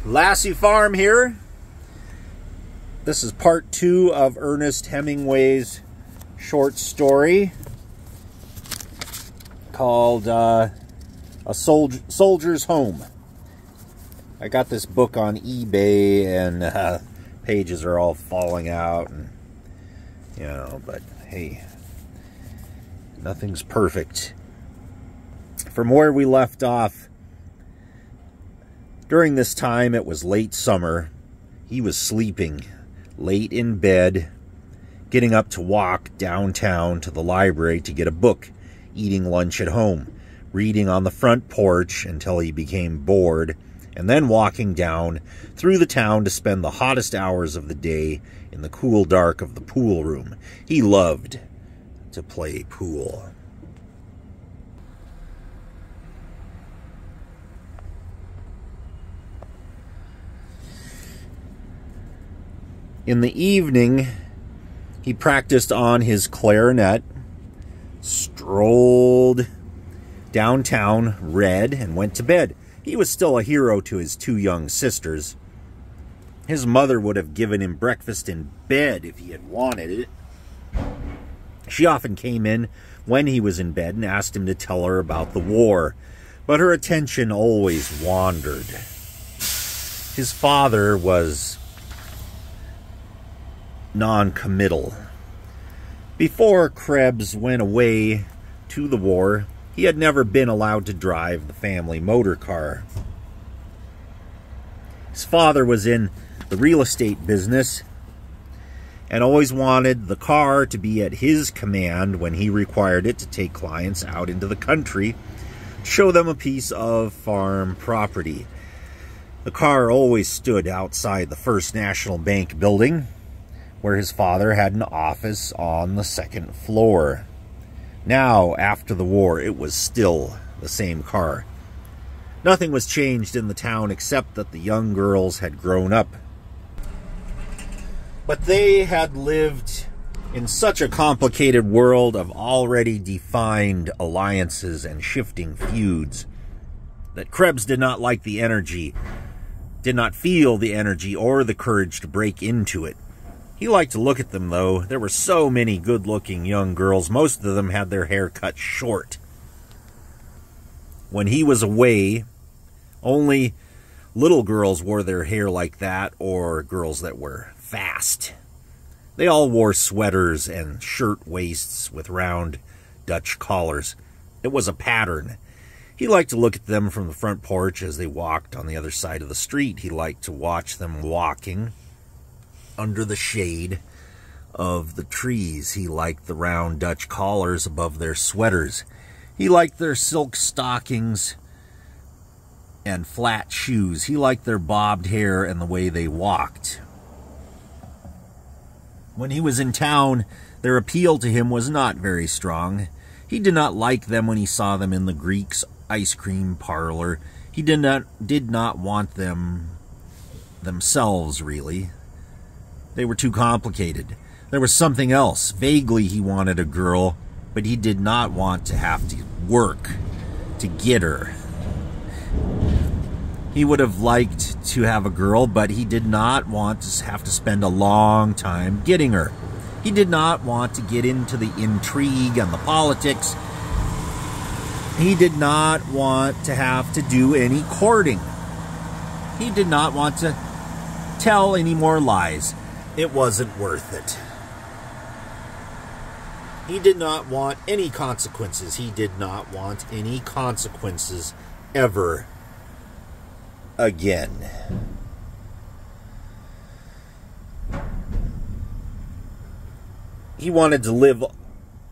Lassie Farm here. This is part 2 of Ernest Hemingway's short story called A Soldier's Home. I got this book on eBay and pages are all falling out, and but hey, nothing's perfect. From where we left off, during this time it was late summer. He was sleeping late in bed, getting up to walk downtown to the library to get a book, eating lunch at home, reading on the front porch until he became bored, and then walking down through the town to spend the hottest hours of the day in the cool dark of the pool room. He loved to play pool. In the evening, he practiced on his clarinet, strolled downtown, read, and went to bed. He was still a hero to his 2 young sisters. His mother would have given him breakfast in bed if he had wanted it. She often came in when he was in bed and asked him to tell her about the war, but her attention always wandered. His father was non-committal. Before Krebs went away to the war, he had never been allowed to drive the family motor car. His father was in the real estate business and always wanted the car to be at his command when he required it to take clients out into the country to show them a piece of farm property. The car always stood outside the First National Bank building, where his father had an office on the 2nd floor. Now, after the war, it was still the same car. Nothing was changed in the town except that the young girls had grown up. But they had lived in such a complicated world of already defined alliances and shifting feuds that Krebs did not like the energy, did not feel the energy or the courage to break into it. He liked to look at them, though. There were so many good-looking young girls. Most of them had their hair cut short. When he was away, only little girls wore their hair like that, or girls that were fast. They all wore sweaters and shirt waists with round Dutch collars. It was a pattern. He liked to look at them from the front porch as they walked on the other side of the street. He liked to watch them walking under the shade of the trees. He liked the round Dutch collars above their sweaters. He liked their silk stockings and flat shoes. He liked their bobbed hair and the way they walked. When he was in town, their appeal to him was not very strong. He did not like them when he saw them in the Greek's ice cream parlor. He did not want them themselves, really. They were too complicated. There was something else. Vaguely he wanted a girl, but he did not want to have to work to get her. He would have liked to have a girl, but he did not want to have to spend a long time getting her. He did not want to get into the intrigue and the politics. He did not want to have to do any courting. He did not want to tell any more lies. It wasn't worth it. He did not want any consequences. He did not want any consequences ever again. He wanted to live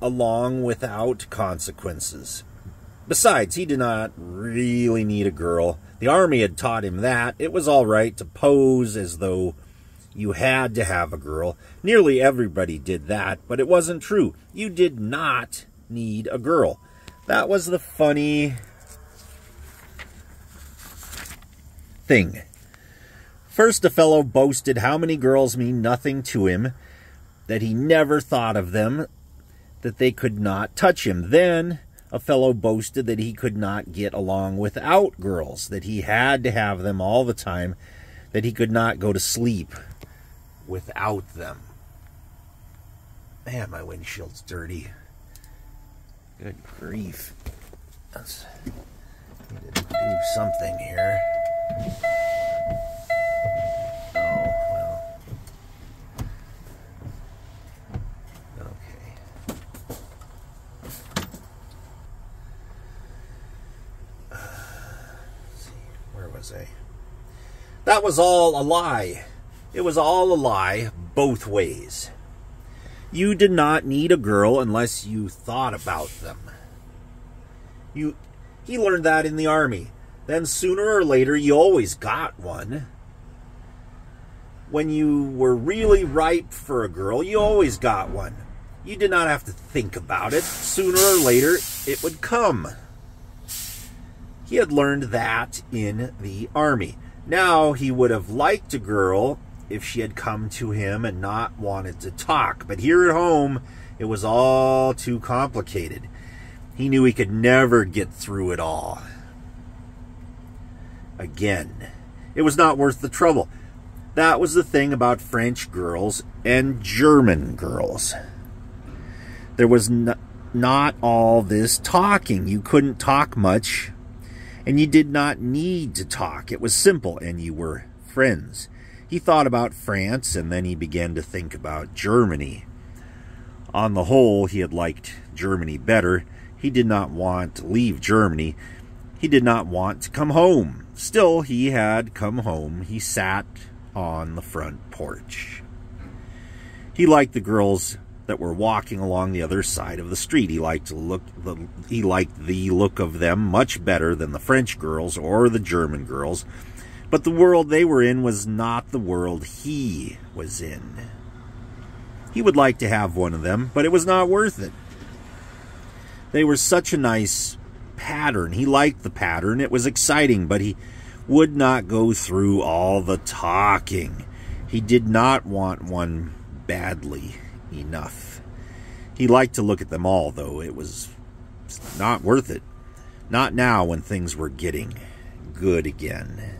along without consequences. Besides, he did not really need a girl. The army had taught him that. It was all right to pose as though you had to have a girl. Nearly everybody did that, but it wasn't true. You did not need a girl. That was the funny thing. First, a fellow boasted how many girls mean nothing to him, that he never thought of them, that they could not touch him. Then a fellow boasted that he could not get along without girls, that he had to have them all the time, that he could not go to sleep without them. Man, my windshield's dirty. Good grief. Let's need to do something here. Oh, well. Okay. Let's see, where was I? That was all a lie. It was all a lie, both ways. You did not need a girl unless you thought about them. He learned that in the army. Then sooner or later, you always got one. When you were really ripe for a girl, you always got one. You did not have to think about it. Sooner or later, it would come. He had learned that in the army. Now, he would have liked a girl if she had come to him and not wanted to talk. But here at home, it was all too complicated. He knew he could never get through it all. Again, it was not worth the trouble. That was the thing about French girls and German girls. There was not all this talking. You couldn't talk much, and you did not need to talk. It was simple, and you were friends. He thought about France, and then he began to think about Germany. On the whole, he had liked Germany better. He did not want to leave Germany. He did not want to come home. Still, he had come home. He sat on the front porch. He liked the girls that were walking along the other side of the street. He liked the look of them much better than the French girls or the German girls. But the world they were in was not the world he was in. He would like to have one of them, but it was not worth it. They were such a nice pattern. He liked the pattern. It was exciting, but he would not go through all the talking. He did not want one badly enough. He liked to look at them all, though. It was not worth it. Not now when things were getting good again.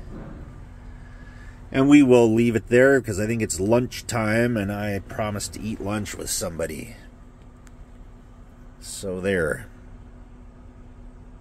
And we will leave it there because I think it's lunchtime and I promised to eat lunch with somebody. So there.